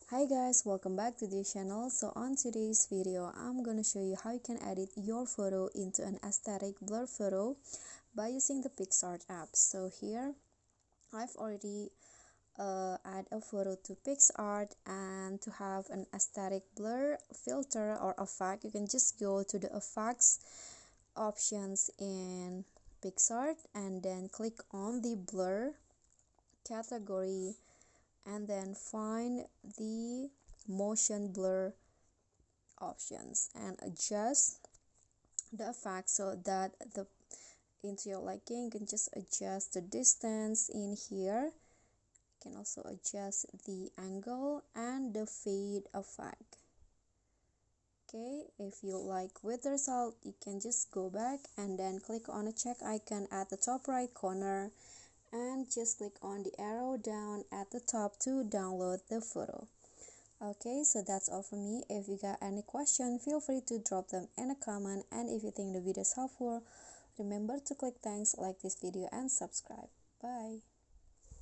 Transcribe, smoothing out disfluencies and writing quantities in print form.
Hi guys, welcome back to this channel. So on today's video I'm gonna show you how you can edit your photo into an aesthetic blur photo by using the Picsart app. So here I've already add a photo to Picsart, and to have an aesthetic blur filter or effect you can just go to the effects options in Picsart and then click on the blur category and then find the motion blur options and adjust the effect so that the into your liking. You can just adjust the distance in here. You can also adjust the angle and the fade effect. Okay, if you like with the result, you can just go back and then click on a check icon at the top right corner and just click on the arrow down at the top to download the photo. Okay, so that's all from me. If you got any question, feel free to drop them in a comment, and if you think the video is helpful, remember to click thanks, like this video and subscribe. Bye.